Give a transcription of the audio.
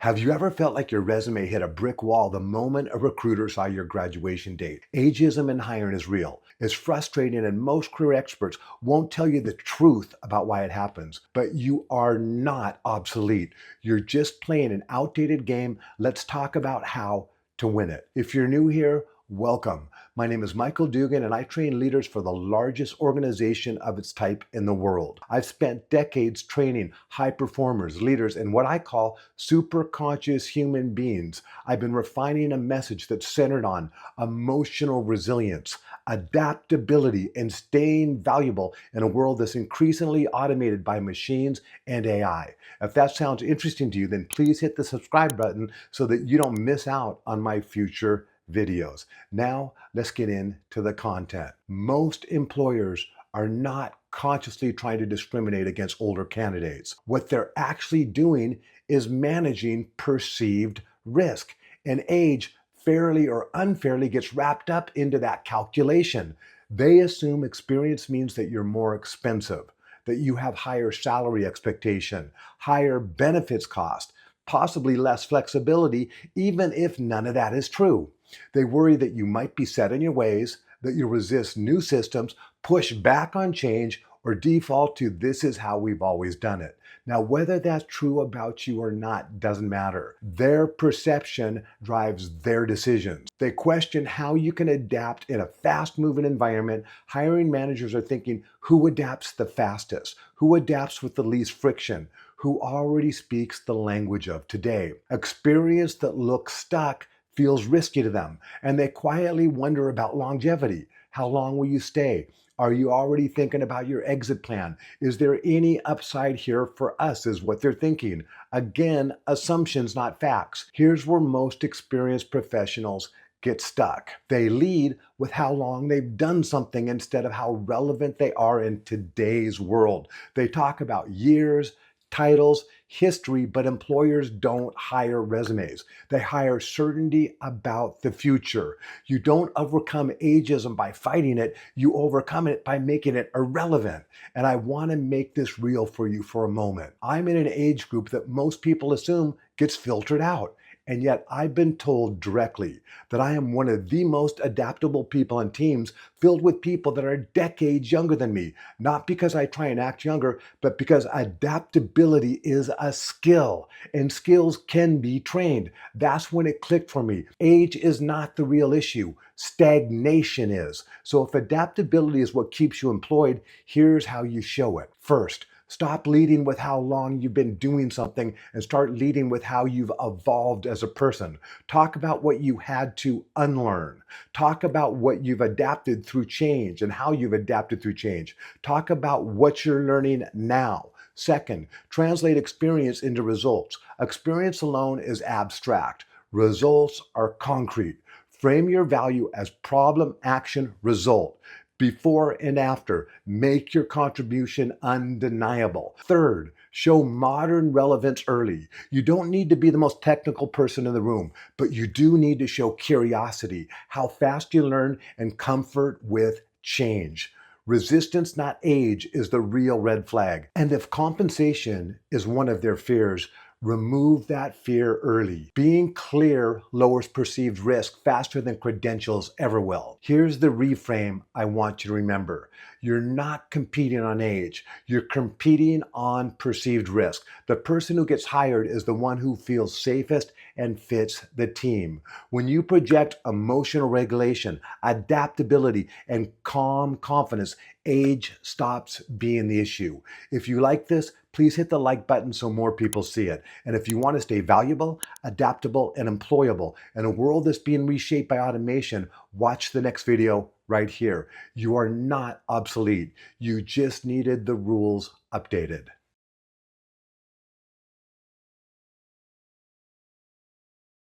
Have you ever felt like your resume hit a brick wall the moment a recruiter saw your graduation date? Ageism in hiring is real. It's frustrating, and most career experts won't tell you the truth about why it happens. But you are not obsolete. You're just playing an outdated game. Let's talk about how to win it. If you're new here, welcome. My name is Michael Dugan, and I train leaders for the largest organization of its type in the world. I've spent decades training high performers, leaders, and what I call super conscious human beings. I've been refining a message that's centered on emotional resilience, adaptability, and staying valuable in a world that's increasingly automated by machines and AI. If that sounds interesting to you, then please hit the subscribe button so that you don't miss out on my future videos. Now, let's get into the content. Most employers are not consciously trying to discriminate against older candidates. What they're actually doing is managing perceived risk, and age fairly or unfairly gets wrapped up into that calculation. They assume experience means that you're more expensive, that you have higher salary expectation, higher benefits cost, possibly less flexibility, even if none of that is true. They worry that you might be set in your ways, that you resist new systems, push back on change, or default to this is how we've always done it. Now, whether that's true about you or not doesn't matter. Their perception drives their decisions. They question how you can adapt in a fast-moving environment. Hiring managers are thinking, who adapts the fastest? Who adapts with the least friction? Who already speaks the language of today? Experience that looks stuck feels risky to them, and they quietly wonder about longevity. How long will you stay? Are you already thinking about your exit plan? Is there any upside here for us, is what they're thinking. Again, assumptions, not facts. Here's where most experienced professionals get stuck. They lead with how long they've done something instead of how relevant they are in today's world. They talk about years, titles, history, but employers don't hire resumes. They hire certainty about the future. You don't overcome ageism by fighting it. You overcome it by making it irrelevant. And I want to make this real for you for a moment. I'm in an age group that most people assume gets filtered out. And yet I've been told directly that I am one of the most adaptable people on teams filled with people that are decades younger than me. Not because I try and act younger, but because adaptability is a skill, and skills can be trained. That's when it clicked for me. Age is not the real issue. Stagnation is. So if adaptability is what keeps you employed, here's how you show it. First, stop leading with how long you've been doing something and start leading with how you've evolved as a person. Talk about what you had to unlearn. Talk about what you've adapted through change and how you've adapted through change. Talk about what you're learning now. Second, translate experience into results. Experience alone is abstract. Results are concrete. Frame your value as problem, action, result. Before and after, make your contribution undeniable. Third, show modern relevance early. You don't need to be the most technical person in the room, but you do need to show curiosity, how fast you learn, and comfort with change. Resistance, not age, is the real red flag. And if compensation is one of their fears, remove that fear early. Being clear lowers perceived risk faster than credentials ever will. Here's the reframe I want you to remember. You're not competing on age. You're competing on perceived risk. The person who gets hired is the one who feels safest and fits the team. When you project emotional regulation, adaptability, and calm confidence, age stops being the issue. If you like this, please hit the like button so more people see it. And if you want to stay valuable, adaptable, and employable in a world that's being reshaped by automation, watch the next video right here. You are not obsolete. You just needed the rules updated.